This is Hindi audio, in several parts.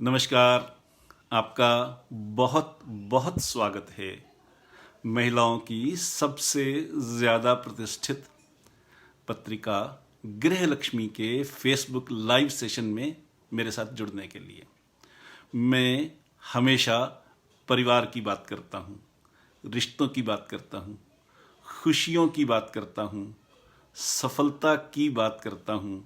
नमस्कार। आपका बहुत बहुत स्वागत है महिलाओं की सबसे ज़्यादा प्रतिष्ठित पत्रिका गृहलक्ष्मी के फेसबुक लाइव सेशन में मेरे साथ जुड़ने के लिए। मैं हमेशा परिवार की बात करता हूँ, रिश्तों की बात करता हूँ, खुशियों की बात करता हूँ, सफलता की बात करता हूँ,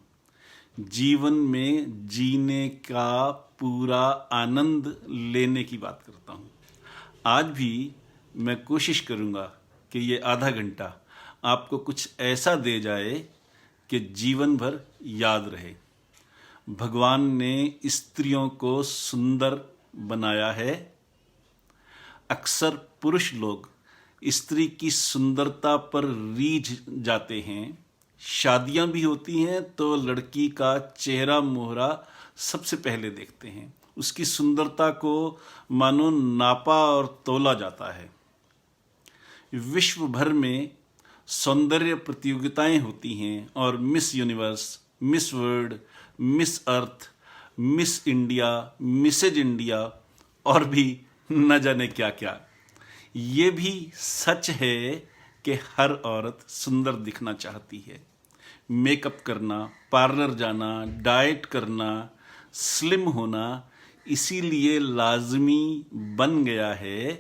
जीवन में जीने का पूरा आनंद लेने की बात करता हूँ। आज भी मैं कोशिश करूँगा कि ये आधा घंटा आपको कुछ ऐसा दे जाए कि जीवन भर याद रहे। भगवान ने स्त्रियों को सुंदर बनाया है। अक्सर पुरुष लोग स्त्री की सुंदरता पर रीझ जाते हैं। शादियां भी होती हैं तो लड़की का चेहरा मोहरा सबसे पहले देखते हैं। उसकी सुंदरता को मानो नापा और तोला जाता है। विश्व भर में सौंदर्य प्रतियोगिताएं होती हैं और Miss Universe, Miss World, Miss Earth, Miss India, Mrs India और भी न जाने क्या क्या। ये भी सच है कि हर औरत सुंदर दिखना चाहती है। मेकअप करना, पार्लर जाना, डाइट करना, स्लिम होना इसीलिए लाजमी बन गया है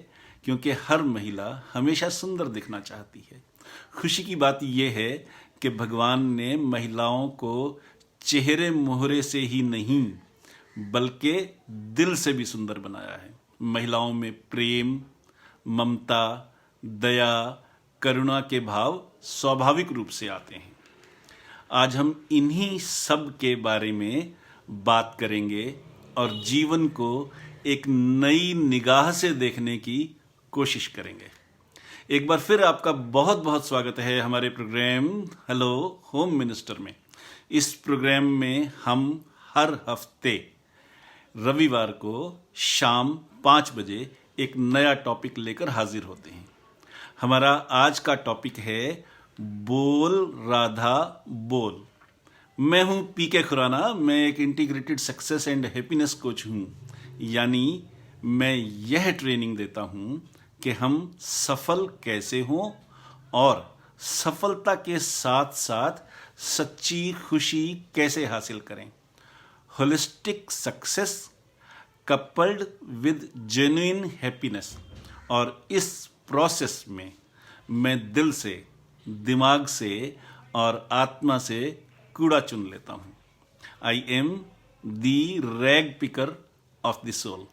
क्योंकि हर महिला हमेशा सुंदर दिखना चाहती है। खुशी की बात यह है कि भगवान ने महिलाओं को चेहरे मोहरे से ही नहीं बल्कि दिल से भी सुंदर बनाया है। महिलाओं में प्रेम, ममता, दया, करुणा के भाव स्वाभाविक रूप से आते हैं। आज हम इन्हीं सब के बारे में बात करेंगे और जीवन को एक नई निगाह से देखने की कोशिश करेंगे। एक बार फिर आपका बहुत बहुत स्वागत है हमारे प्रोग्राम हेलो होम मिनिस्टर में। इस प्रोग्राम में हम हर हफ्ते रविवार को शाम 5 बजे एक नया टॉपिक लेकर हाजिर होते हैं। हमारा आज का टॉपिक है बोल राधा बोल। मैं हूं पीके खुराना। मैं एक integrated success and happiness coach हूं। यानी मैं यह ट्रेनिंग देता हूं कि हम सफल कैसे हों और सफलता के साथ साथ सच्ची खुशी कैसे हासिल करें। Holistic success coupled with genuine happiness. और इस प्रोसेस में मैं दिल से, दिमाग से और आत्मा से कूड़ा चुन लेता हूं। I am the rag picker of the soul.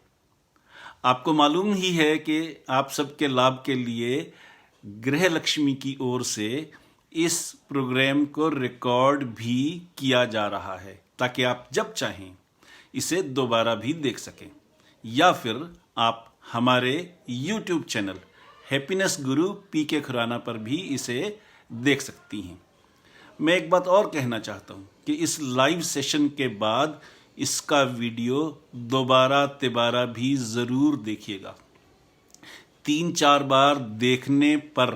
आपको मालूम ही है कि आप सबके लाभ के लिए गृहलक्ष्मी की ओर से इस प्रोग्राम को रिकॉर्ड भी किया जा रहा है ताकि आप जब चाहें इसे दोबारा भी देख सकें, या फिर आप हमारे YouTube चैनल हैप्पीनेस गुरु पीके खुराना पर भी इसे देख सकती हैं। मैं एक बात और कहना चाहता हूं कि इस लाइव सेशन के बाद इसका वीडियो दोबारा तिबारा भी ज़रूर देखिएगा। 3-4 बार देखने पर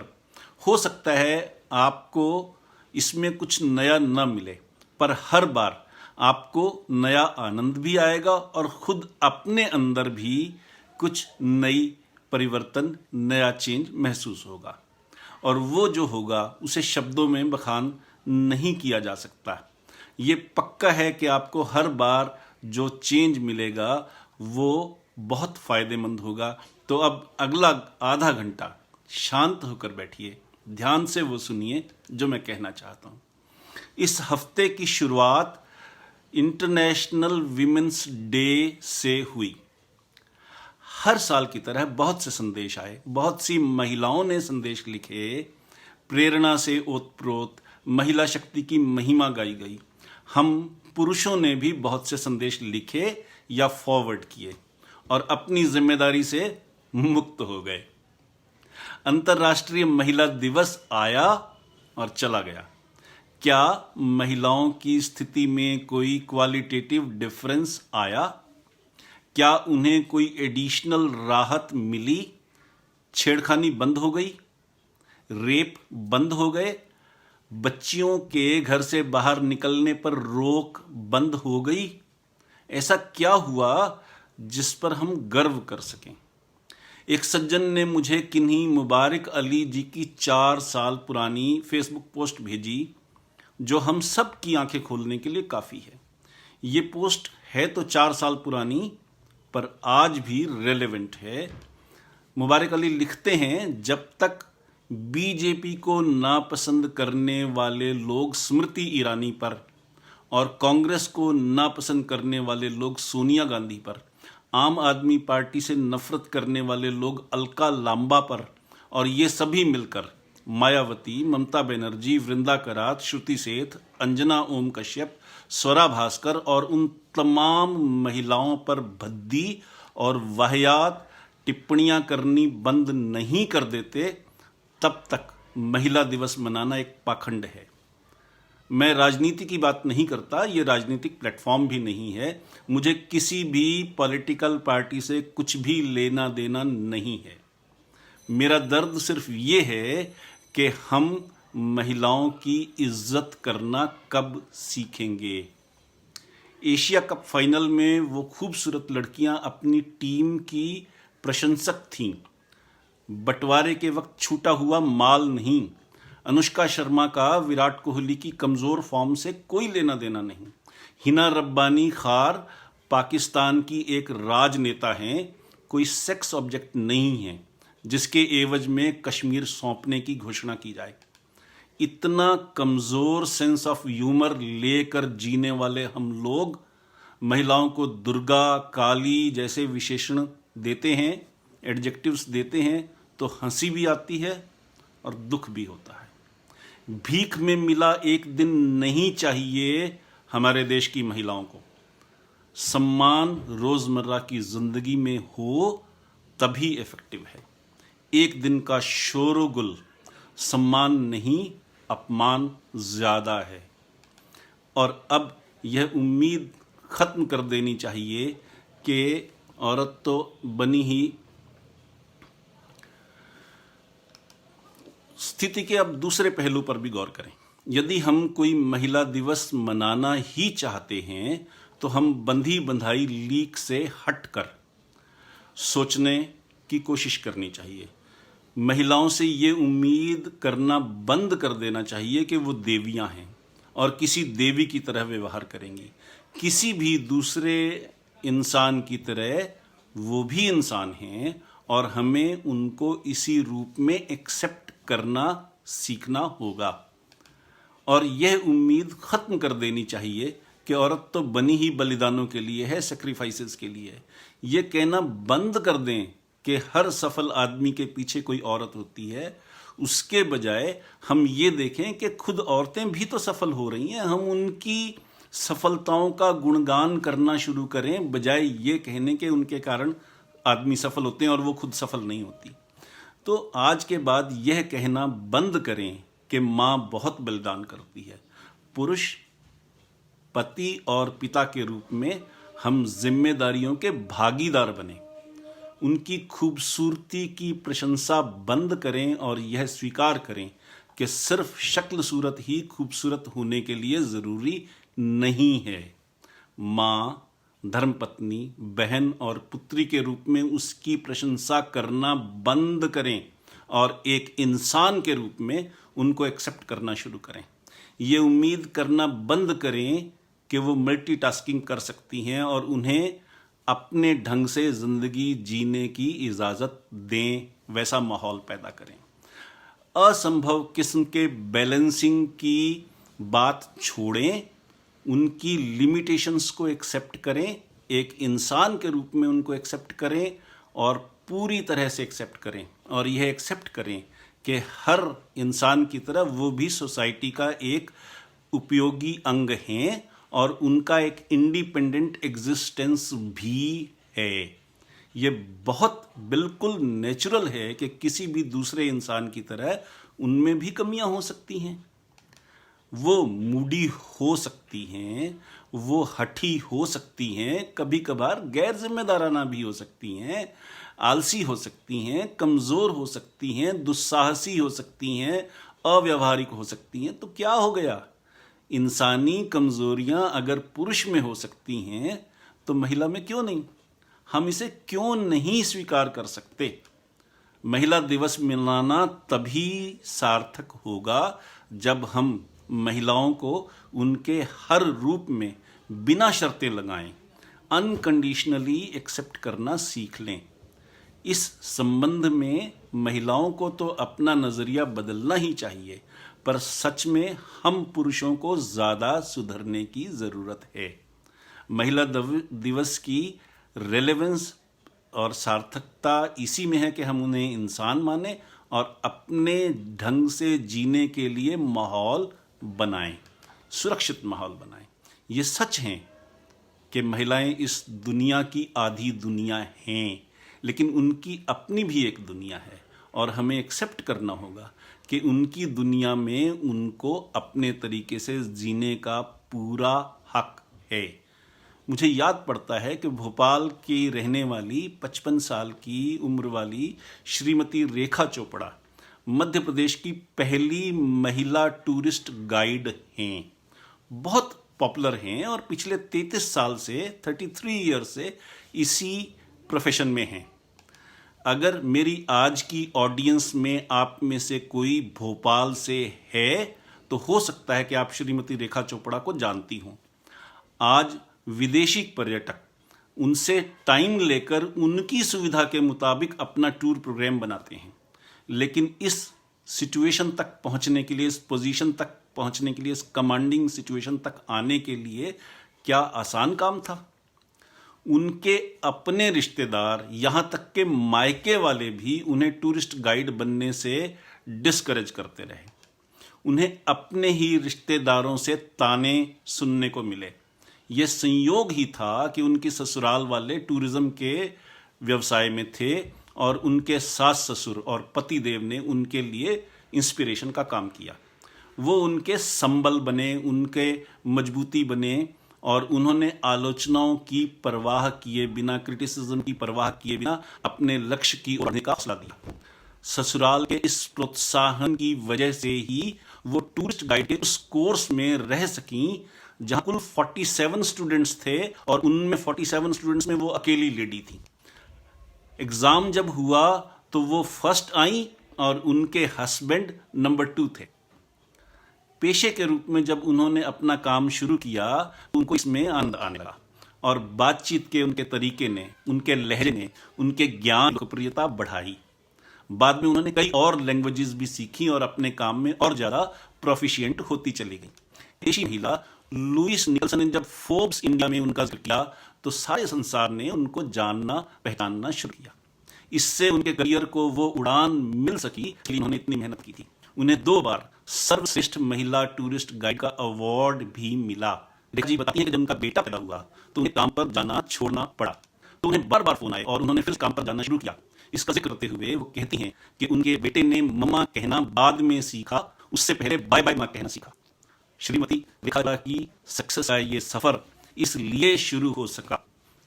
हो सकता है आपको इसमें कुछ नया न मिले, पर हर बार आपको नया आनंद भी आएगा और खुद अपने अंदर भी कुछ नई परिवर्तन, नया चेंज महसूस होगा। और वो जो होगा उसे शब्दों में बखान नहीं किया जा सकता। ये पक्का है कि आपको हर बार जो चेंज मिलेगा वो बहुत फायदेमंद होगा। तो अब अगला आधा घंटा शांत होकर बैठिए, ध्यान से वो सुनिए जो मैं कहना चाहता हूँ। इस हफ्ते की शुरुआत इंटरनेशनल विमेंस डे से हुई। हर साल की तरह बहुत से संदेश आए, बहुत सी महिलाओं ने संदेश लिखे, प्रेरणा से ओतप्रोत महिला शक्ति की महिमा गाई गई। हम पुरुषों ने भी बहुत से संदेश लिखे या फॉरवर्ड किए और अपनी जिम्मेदारी से मुक्त हो गए। अंतर्राष्ट्रीय महिला दिवस आया और चला गया। क्या महिलाओं की स्थिति में कोई क्वालिटेटिव डिफरेंस आया? क्या उन्हें कोई एडिशनल राहत मिली? छेड़खानी बंद हो गई? रेप बंद हो गए? बच्चियों के घर से बाहर निकलने पर रोक बंद हो गई? ऐसा क्या हुआ जिस पर हम गर्व कर सकें। एक सज्जन ने मुझे किन्हीं मुबारक अली जी की 4 साल पुरानी फेसबुक पोस्ट भेजी, जो हम सब की आंखें खोलने के लिए काफ़ी है। ये पोस्ट है तो 4 साल पुरानी, पर आज भी रेलेवेंट है। मुबारक अली लिखते हैं, जब तक बीजेपी को नापसंद करने वाले लोग स्मृति ईरानी पर और कांग्रेस को नापसंद करने वाले लोग सोनिया गांधी पर, आम आदमी पार्टी से नफरत करने वाले लोग अलका लांबा पर, और ये सभी मिलकर मायावती, ममता बनर्जी, वृंदा करात, श्रुति सेठ, अंजना ओम कश्यप, स्वरा भास्कर और उन तमाम महिलाओं पर भद्दी और वाहियात टिप्पणियां करनी बंद नहीं कर देते, तब तक महिला दिवस मनाना एक पाखंड है। मैं राजनीति की बात नहीं करता, ये राजनीतिक प्लेटफॉर्म भी नहीं है। मुझे किसी भी पॉलिटिकल पार्टी से कुछ भी लेना देना नहीं है। मेरा दर्द सिर्फ ये है कि हम महिलाओं की इज्जत करना कब सीखेंगे। एशिया कप फाइनल में वो खूबसूरत लड़कियां अपनी टीम की प्रशंसक थीं। बंटवारे के वक्त छूटा हुआ माल नहीं। अनुष्का शर्मा का विराट कोहली की कमज़ोर फॉर्म से कोई लेना देना नहीं। हिना रब्बानी खार पाकिस्तान की एक राजनेता हैं, कोई सेक्स ऑब्जेक्ट नहीं है जिसके एवज में कश्मीर सौंपने की घोषणा की जाए। इतना कमज़ोर सेंस ऑफ ह्यूमर लेकर जीने वाले हम लोग महिलाओं को दुर्गा, काली जैसे विशेषण देते हैं, एडजेक्टिव्स देते हैं, तो हंसी भी आती है और दुख भी होता है। भीख में मिला एक दिन नहीं चाहिए हमारे देश की महिलाओं को। सम्मान रोज़मर्रा की ज़िंदगी में हो तभी इफ़ेक्टिव है। एक दिन का शोरगुल सम्मान नहीं, अपमान ज़्यादा है। और अब यह उम्मीद ख़त्म कर देनी चाहिए कि औरत तो बनी ही। स्थिति के अब दूसरे पहलू पर भी गौर करें। यदि हम कोई महिला दिवस मनाना ही चाहते हैं तो हम बंधी बंधाई लीक से हटकर सोचने की कोशिश करनी चाहिए। महिलाओं से ये उम्मीद करना बंद कर देना चाहिए कि वो देवियां हैं और किसी देवी की तरह व्यवहार करेंगी। किसी भी दूसरे इंसान की तरह वो भी इंसान हैं और हमें उनको इसी रूप में एक्सेप्ट करना सीखना होगा। और यह उम्मीद ख़त्म कर देनी चाहिए कि औरत तो बनी ही बलिदानों के लिए है, सेक्रीफाइसेस के लिए है। ये कहना बंद कर दें कि हर सफल आदमी के पीछे कोई औरत होती है। उसके बजाय हम ये देखें कि खुद औरतें भी तो सफल हो रही हैं, हम उनकी सफलताओं का गुणगान करना शुरू करें, बजाय ये कहने के उनके कारण आदमी सफल होते हैं और वो खुद सफल नहीं होती। तो आज के बाद यह कहना बंद करें कि माँ बहुत बलिदान करती है। पुरुष पति और पिता के रूप में हम जिम्मेदारियों के भागीदार बने। उनकी खूबसूरती की प्रशंसा बंद करें और यह स्वीकार करें कि सिर्फ शक्ल सूरत ही खूबसूरत होने के लिए ज़रूरी नहीं है। माँ, धर्मपत्नी, बहन और पुत्री के रूप में उसकी प्रशंसा करना बंद करें और एक इंसान के रूप में उनको एक्सेप्ट करना शुरू करें। ये उम्मीद करना बंद करें कि वो मल्टीटास्किंग कर सकती हैं और उन्हें अपने ढंग से ज़िंदगी जीने की इजाज़त दें, वैसा माहौल पैदा करें। असंभव किस्म के बैलेंसिंग की बात छोड़ें, उनकी लिमिटेशंस को एक्सेप्ट करें, एक इंसान के रूप में उनको एक्सेप्ट करें और पूरी तरह से एक्सेप्ट करें। और यह एक्सेप्ट करें कि हर इंसान की तरह वो भी सोसाइटी का एक उपयोगी अंग हैं और उनका एक इंडिपेंडेंट एग्जिस्टेंस भी है। ये बहुत बिल्कुल नेचुरल है कि किसी भी दूसरे इंसान की तरह उनमें भी कमियां हो सकती हैं। वो मूडी हो सकती हैं, वो हठी हो सकती हैं, कभी कभार गैर जिम्मेदाराना भी हो सकती हैं, आलसी हो सकती हैं, कमज़ोर हो सकती हैं, दुस्साहसी हो सकती हैं, अव्यावहारिक हो सकती हैं। तो क्या हो गया? इंसानी कमज़ोरियां अगर पुरुष में हो सकती हैं तो महिला में क्यों नहीं? हम इसे क्यों नहीं स्वीकार कर सकते? महिला दिवस मनाना तभी सार्थक होगा जब हम महिलाओं को उनके हर रूप में बिना शर्तें लगाएं अनकंडीशनली एक्सेप्ट करना सीख लें। इस संबंध में महिलाओं को तो अपना नजरिया बदलना ही चाहिए, पर सच में हम पुरुषों को ज्यादा सुधरने की जरूरत है। महिला दिवस की रेलेवेंस और सार्थकता इसी में है कि हम उन्हें इंसान माने और अपने ढंग से जीने के लिए माहौल बनाएं, सुरक्षित माहौल बनाएं। ये सच है कि महिलाएं इस दुनिया की आधी दुनिया हैं, लेकिन उनकी अपनी भी एक दुनिया है और हमें एक्सेप्ट करना होगा कि उनकी दुनिया में उनको अपने तरीके से जीने का पूरा हक है। मुझे याद पड़ता है कि भोपाल की रहने वाली 55 साल की उम्र वाली श्रीमती रेखा चोपड़ा मध्य प्रदेश की पहली महिला टूरिस्ट गाइड हैं। बहुत पॉपुलर हैं और पिछले 33 साल से 33 ईयर से इसी प्रोफेशन में हैं। अगर मेरी आज की ऑडियंस में आप में से कोई भोपाल से है तो हो सकता है कि आप श्रीमती रेखा चोपड़ा को जानती हों। आज विदेशी पर्यटक उनसे टाइम लेकर उनकी सुविधा के मुताबिक अपना टूर प्रोग्राम बनाते हैं, लेकिन इस सिचुएशन तक पहुंचने के लिए, इस पोजीशन तक पहुंचने के लिए, इस कमांडिंग सिचुएशन तक आने के लिए क्या आसान काम था? उनके अपने रिश्तेदार, यहां तक के मायके वाले भी उन्हें टूरिस्ट गाइड बनने से डिस्करेज करते रहे। उन्हें अपने ही रिश्तेदारों से ताने सुनने को मिले। यह संयोग ही था कि उनकी ससुराल वाले टूरिज्म के व्यवसाय में थे और उनके सास ससुर और पति देव ने उनके लिए इंस्पिरेशन का काम किया। वो उनके संबल बने, उनके मजबूती बने और उन्होंने आलोचनाओं की परवाह किए बिना, क्रिटिसिज्म की परवाह किए बिना अपने लक्ष्य की ओर बढ़ने का हौसला दिया। ससुराल के इस प्रोत्साहन की वजह से ही वो टूरिस्ट गाइड के उस कोर्स में रह सकी जहां कुल 47 स्टूडेंट्स थे और उनमें 47 स्टूडेंट्स में वो अकेली लेडी थी। एग्जाम जब हुआ तो वो फर्स्ट आई और उनके हस्बैंड नंबर 2 थे। पेशे के रूप में जब उन्होंने अपना काम शुरू किया तो उनको इसमें आनंद आने लगा और बातचीत के उनके तरीके ने, उनके लहजे ने उनके ज्ञान लोकप्रियता बढ़ाई। बाद में उन्होंने कई और लैंग्वेजेस भी सीखी और अपने काम में और ज्यादा प्रोफिशिएंट होती चली गई। ऐसी महिला लुइस निकलसन ने जब फोर्ब्स इंडिया में उनका जिक्र किया तो सारे संसार ने उनको जानना पहचानना शुरू किया। इससे उनके करियर को वो उड़ान मिल सकी, इसलिए उन्होंने इतनी मेहनत की थी। उन्हें 2 बार सर्वश्रेष्ठ महिला टूरिस्ट गाइड का अवार्ड भी मिला। रेखा जी बताती हैं कि जब उनका बेटा पैदा हुआ तो उन्हें काम पर जाना छोड़ना पड़ा, तो उन्हें बार बार फोन आए और उन्होंने फिर काम पर जाना शुरू किया। इसका जिक्र करते हुए वो कहती हैं कि उनके बेटे ने मम्मा कहना बाद में सीखा, उससे पहले बाय बाय मां कहना सीखा। श्रीमती रेखा की सक्सेस का ये सफर इसलिए शुरू हो सका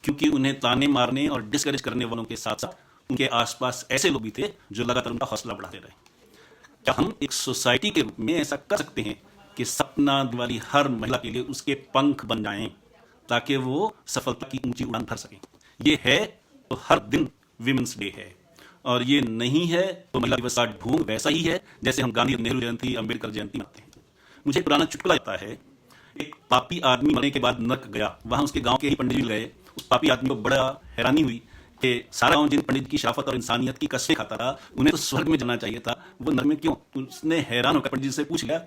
क्योंकि उन्हें ताने मारने और डिस्करेज करने वालों के साथ साथ उनके आसपास ऐसे लोग भी थे जो लगातार उनका हौसला बढ़ाते रहे। क्या हम एक सोसाइटी के रूप में ऐसा कर सकते हैं कि सपना वाली हर महिला के लिए उसके पंख बन जाएं ताकि वो सफलता की ऊंची उड़ान भर सके? ये है तो हर दिन विमेंस डे है, और ये नहीं है तो महिला दिवस का ढोंग वैसा ही है जैसे हम गांधी, नेहरू जयंती, अंबेडकर जयंती मनाते हैं। मुझे पुराना चुटकुला आता है, एक पापी आदमी मरने के बाद नर्क गया। वहां उसके गांव के ही पंडित जी गए। उस पापी आदमी को बड़ा हैरानी हुई कि सारा गांव जिन पंडित की शराफत और इंसानियत की कसमें खाता था, उन्हें तो स्वर्ग में जाना चाहिए था, वो नर्क में क्यों? उसने हैरान होकर पंडित जी से पूछ लिया,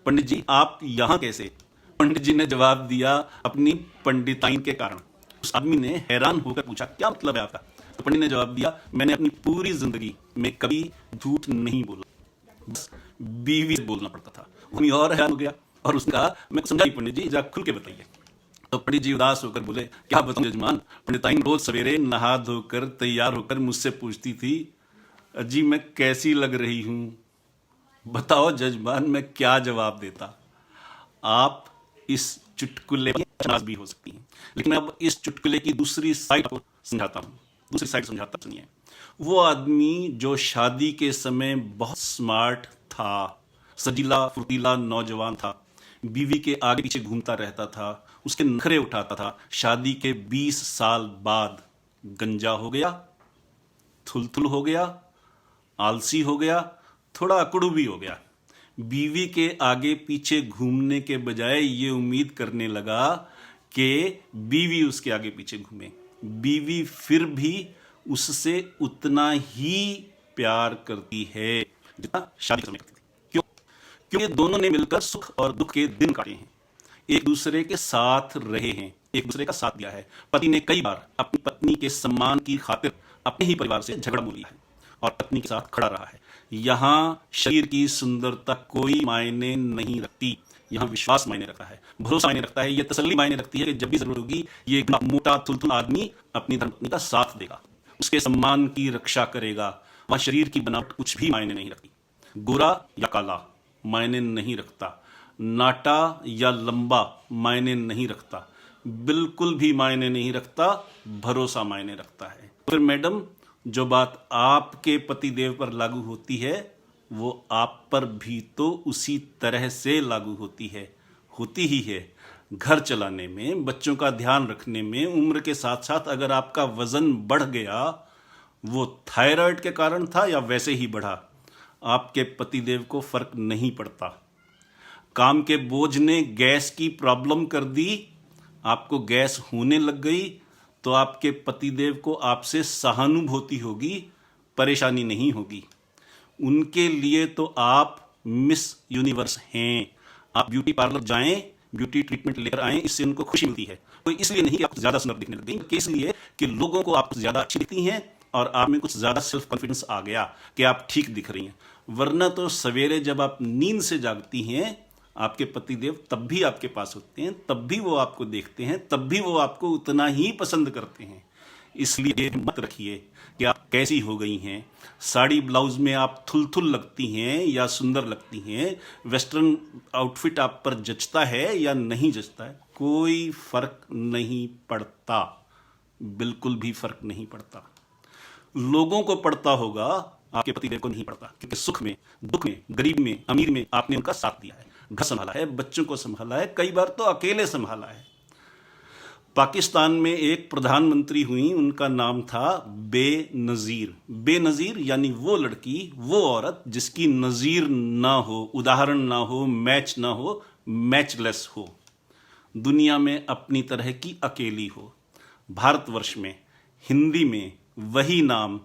पंडित जी आप यहां कैसे? पंडित जी ने जवाब दिया, अपनी पंडिताइन के कारण। उस आदमी ने हैरान होकर पूछा, क्या मतलब है आपका? तो पंडित ने जवाब दिया, मैंने अपनी पूरी जिंदगी में कभी झूठ नहीं बोला, बस बीवी से बोलना पड़ता था। वही और हैरान हो गया और उसने कहा, मैं समझा नहीं पंडित जी, जरा खुल के बताइए। तो पंडित जी उदास होकर बोले, क्या बताऊं जजमान, पंडिताइन रोज सवेरे नहा धोकर तैयार होकर मुझसे पूछती थी, अजी मैं कैसी लग रही हूं। बताओ जजमान मैं क्या जवाब देता। आप इस चुटकुले में नाराज भी हो सकती हैं, लेकिन मैं अब इस चुटकुले की दूसरी साइड को समझाता हूं। दूसरी साइड समझाता, सुनिए। वो आदमी जो शादी के समय बहुत स्मार्ट था, सजीला फुर्तीला नौजवान था, बीवी के आगे पीछे घूमता रहता था, उसके नखरे उठाता था, शादी के 20 साल बाद गंजा हो गया, थुलथुल हो गया, आलसी हो गया, थोड़ा अकड़ू भी हो गया। बीवी के आगे पीछे घूमने के बजाय ये उम्मीद करने लगा कि बीवी उसके आगे पीछे घूमे। बीवी फिर भी उससे उतना ही प्यार करती है जितना शादी के समय करती थी। क्यों? क्योंकि दोनों ने मिलकर सुख और दुख के दिन काटे हैं, एक दूसरे के साथ रहे हैं, एक दूसरे का साथ दिया है। पति ने कई बार अपनी पत्नी के सम्मान की खातिर अपने ही परिवार से झगड़ा मोल लिया है और पत्नी के साथ खड़ा रहा है। यहां शरीर की सुंदरता कोई मायने नहीं रखती, यहां विश्वास मायने रखता है, भरोसा मायने रखता है, यह तसल्ली मायने रखती है कि जब भी जरूरत होगी ये एक मोटा थुलथुल आदमी अपनी धर्मपत्नी का साथ देगा, उसके सम्मान की रक्षा करेगा। वहां शरीर की बनावट कुछ भी मायने नहीं रखती, गोरा या काला मायने नहीं रखता, नाटा या लंबा मायने नहीं रखता, बिल्कुल भी मायने नहीं रखता, भरोसा मायने रखता है। फिर मैडम, जो बात आपके पतिदेव पर लागू होती है वो आप पर भी तो उसी तरह से लागू होती ही है। घर चलाने में, बच्चों का ध्यान रखने में, उम्र के साथ साथ अगर आपका वजन बढ़ गया, वो थायराइड के कारण था या वैसे ही बढ़ा, आपके पतिदेव को फर्क नहीं पड़ता। काम के बोझ ने गैस की प्रॉब्लम कर दी, आपको गैस होने लग गई, तो आपके पतिदेव को आपसे सहानुभूति होगी, परेशानी नहीं होगी। उनके लिए तो आप मिस यूनिवर्स हैं। आप ब्यूटी पार्लर जाएं, ब्यूटी ट्रीटमेंट लेकर आएं, इससे उनको खुशी मिलती है। तो इसलिए नहीं कि आपको ज्यादा सुंदर दिखने लग गई, इसलिए कि लोगों को आप ज्यादा अच्छी दिखती हैं और आप में कुछ ज्यादा सेल्फ कॉन्फिडेंस आ गया कि आप ठीक दिख रही हैं। वरना तो सवेरे जब आप नींद से जागती हैं, आपके पतिदेव तब भी आपके पास होते हैं, तब भी वो आपको देखते हैं, तब भी वो आपको उतना ही पसंद करते हैं। इसलिए मत रखिए कि आप कैसी हो गई हैं, साड़ी ब्लाउज में आप थुलथुल लगती हैं या सुंदर लगती हैं, वेस्टर्न आउटफिट आप पर जचता है या नहीं जचता है, कोई फर्क नहीं पड़ता, बिल्कुल भी फर्क नहीं पड़ता। लोगों को पड़ता होगा, आपके पतिदेव को नहीं पड़ता, क्योंकि सुख में, दुख में, गरीब में, अमीर में आपने उनका साथ दिया है, घर संभाला है, बच्चों को संभाला है, कई बार तो अकेले संभाला है। पाकिस्तान में एक प्रधानमंत्री हुई, उनका नाम था बेनजीर। बेनजीर यानी वो लड़की, वो औरत जिसकी नजीर ना हो, उदाहरण ना हो, मैच ना हो, मैचलेस हो, दुनिया में अपनी तरह की अकेली हो। भारतवर्ष में हिंदी में वही नाम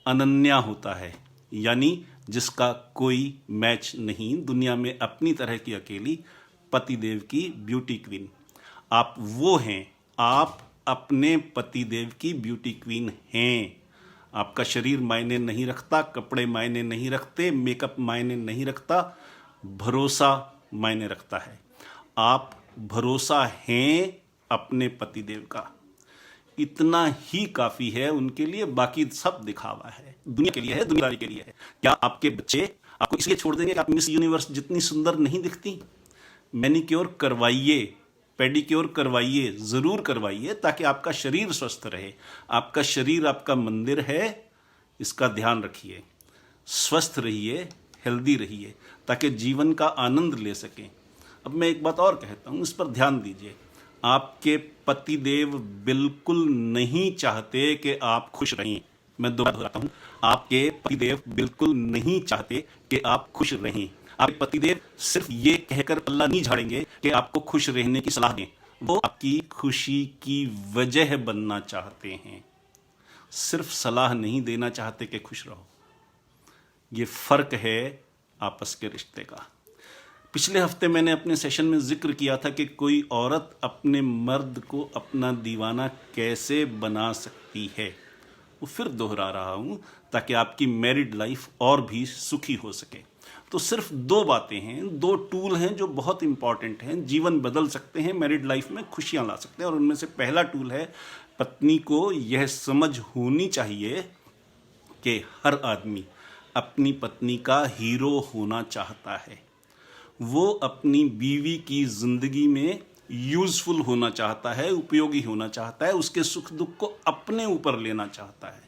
अनन्या होता है, यानी जिसका कोई मैच नहीं, दुनिया में अपनी तरह की अकेली, पतिदेव की ब्यूटी क्वीन। आप वो हैं, आप अपने पतिदेव की ब्यूटी क्वीन हैं। आपका शरीर मायने नहीं रखता, कपड़े मायने नहीं रखते, मेकअप मायने नहीं रखता, भरोसा मायने रखता है। आप भरोसा हैं अपने पतिदेव का, इतना ही काफी है उनके लिए, बाकी सब दिखावा है, दुनिया के लिए है, दुनियादारी के लिए है। क्या आपके बच्चे आपको इसलिए छोड़ देंगे कि आप मिस यूनिवर्स जितनी सुंदर नहीं दिखती? मैनिक्योर करवाइए, पेडिक्योर करवाइए, जरूर करवाइए, ताकि आपका शरीर स्वस्थ रहे। आपका शरीर आपका मंदिर है, इसका ध्यान रखिए, स्वस्थ रहिए, हेल्दी रहिए, ताकि जीवन का आनंद ले सकें। अब मैं एक बात और कहता हूं, इस पर ध्यान दीजिए। आपके पतिदेव बिल्कुल नहीं चाहते कि आप खुश रहें। मैं दोबारा दोहराता हूं, आपके पतिदेव बिल्कुल नहीं चाहते कि आप खुश रहें। आपके पतिदेव सिर्फ ये कहकर पल्ला नहीं झाड़ेंगे कि आपको खुश रहने की सलाह दें, वो आपकी खुशी की वजह बनना चाहते हैं, सिर्फ सलाह नहीं देना चाहते कि खुश रहो। ये फर्क है आपस के रिश्ते का। पिछले हफ्ते मैंने अपने सेशन में जिक्र किया था कि कोई औरत अपने मर्द को अपना दीवाना कैसे बना सकती है। वो फिर दोहरा रहा हूं ताकि आपकी मैरिड लाइफ और भी सुखी हो सके। तो सिर्फ दो बातें हैं, दो टूल हैं जो बहुत इंपॉर्टेंट हैं, जीवन बदल सकते हैं, मैरिड लाइफ में खुशियां ला सकते हैं। और उनमें से पहला टूल है, पत्नी को यह समझ होनी चाहिए कि हर आदमी अपनी पत्नी का हीरो होना चाहता है। वो अपनी बीवी की जिंदगी में यूजफुल होना चाहता है, उपयोगी होना चाहता है, उसके सुख दुख को अपने ऊपर लेना चाहता है।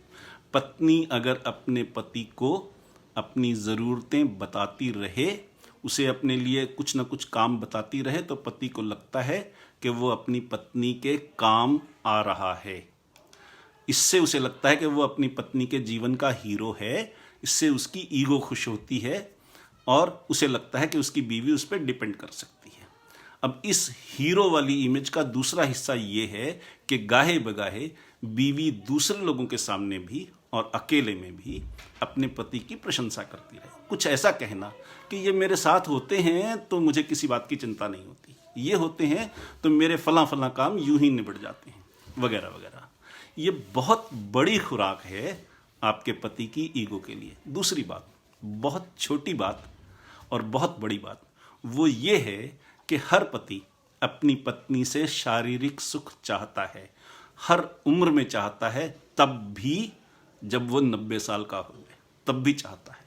पत्नी अगर अपने पति को अपनी ज़रूरतें बताती रहे, उसे अपने लिए कुछ ना कुछ काम बताती रहे, तो पति को लगता है कि वो अपनी पत्नी के काम आ रहा है। इससे उसे लगता है कि वो अपनी पत्नी के जीवन का हीरो है, इससे उसकी ईगो खुश होती है और उसे लगता है कि उसकी बीवी उस पर डिपेंड कर सकती है। अब इस हीरो वाली इमेज का दूसरा हिस्सा ये है कि गाहे बगाहे बीवी दूसरे लोगों के सामने भी और अकेले में भी अपने पति की प्रशंसा करती रहे। कुछ ऐसा कहना कि ये मेरे साथ होते हैं तो मुझे किसी बात की चिंता नहीं होती, ये होते हैं तो मेरे फला फला काम यूं ही निबट जाते हैं, वगैरह वगैरह। ये बहुत बड़ी खुराक है आपके पति की ईगो के लिए। दूसरी बात, बहुत छोटी बात और बहुत बड़ी बात, वो ये है कि हर पति अपनी पत्नी से शारीरिक सुख चाहता है, हर उम्र में चाहता है, तब भी जब वो 90 साल का हो गए तब भी चाहता है।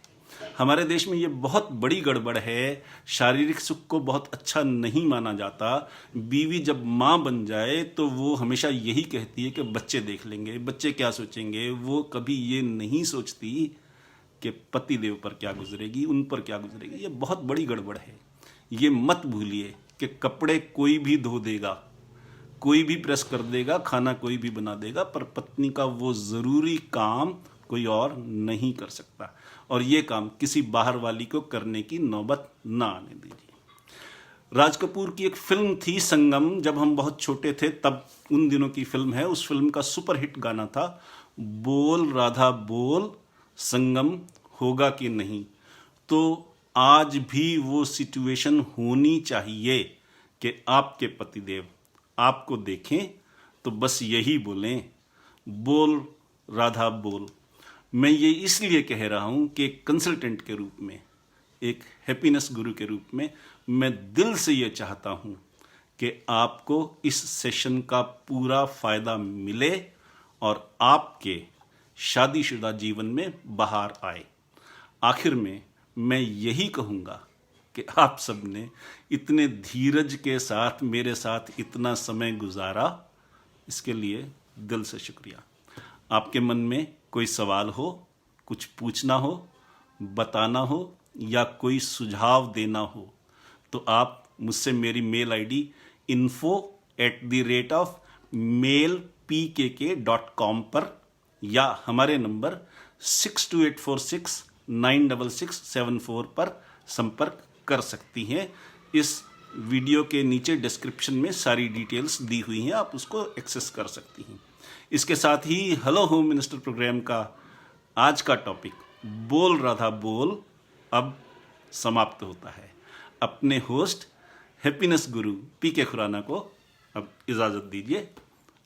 हमारे देश में ये बहुत बड़ी गड़बड़ है, शारीरिक सुख को बहुत अच्छा नहीं माना जाता। बीवी जब माँ बन जाए तो वो हमेशा यही कहती है कि बच्चे देख लेंगे, बच्चे क्या सोचेंगे। वो कभी ये नहीं सोचती कि पति देव पर क्या गुजरेगी, उन पर क्या गुजरेगी। ये बहुत बड़ी गड़बड़ है। ये मत भूलिए कि कपड़े कोई भी धो देगा, कोई भी प्रेस कर देगा, खाना कोई भी बना देगा, पर पत्नी का वो ज़रूरी काम कोई और नहीं कर सकता। और ये काम किसी बाहर वाली को करने की नौबत ना आने दीजिए। राज कपूर की एक फिल्म थी संगम, जब हम बहुत छोटे थे तब उन दिनों की फिल्म है। उस फिल्म का सुपरहिट गाना था, बोल राधा बोल संगम होगा कि नहीं। तो आज भी वो सिचुएशन होनी चाहिए कि आपके पतिदेव आपको देखें तो बस यही बोलें, बोल राधा बोल। मैं ये इसलिए कह रहा हूँ कि एक कंसल्टेंट के रूप में, एक हैप्पीनेस गुरु के रूप में मैं दिल से ये चाहता हूँ कि आपको इस सेशन का पूरा फ़ायदा मिले और आपके शादीशुदा जीवन में बहार आए। आखिर में मैं यही कहूँगा कि आप सब ने इतने धीरज के साथ मेरे साथ इतना समय गुजारा, इसके लिए दिल से शुक्रिया। आपके मन में कोई सवाल हो, कुछ पूछना हो, बताना हो या कोई सुझाव देना हो तो आप मुझसे मेरी मेल आईडी info@mailpkk.com पर या हमारे नंबर 6284696674 पर संपर्क कर सकती हैं। इस वीडियो के नीचे डिस्क्रिप्शन में सारी डिटेल्स दी हुई हैं, आप उसको एक्सेस कर सकती हैं। इसके साथ ही हेलो होम मिनिस्टर प्रोग्राम का आज का टॉपिक बोल राधा बोल अब समाप्त होता है। अपने होस्ट हैप्पीनेस गुरु पीके खुराना को अब इजाज़त दीजिए।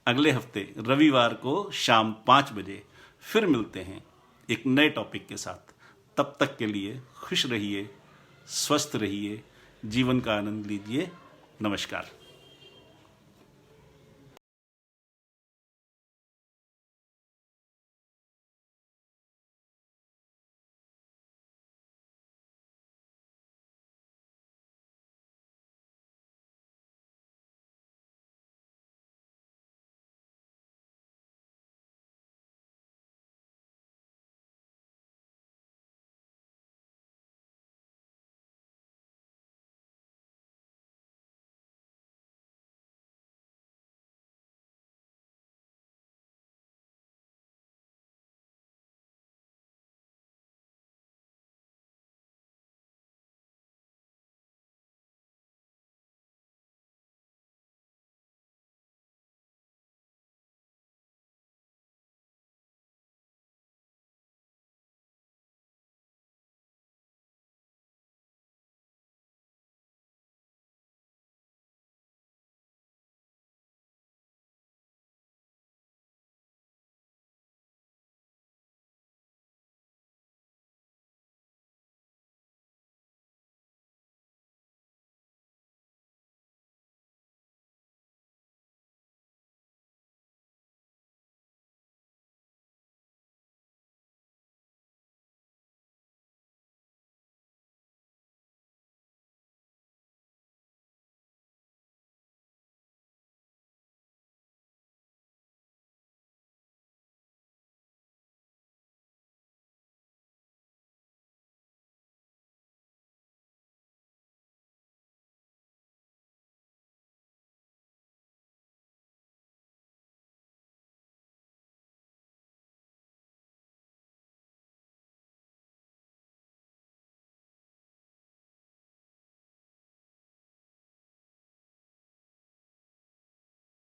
अगले हफ्ते रविवार को शाम 5 बजे फिर मिलते हैं एक नए टॉपिक के साथ। तब तक के लिए खुश रहिए, स्वस्थ रहिए, जीवन का आनंद लीजिए। नमस्कार।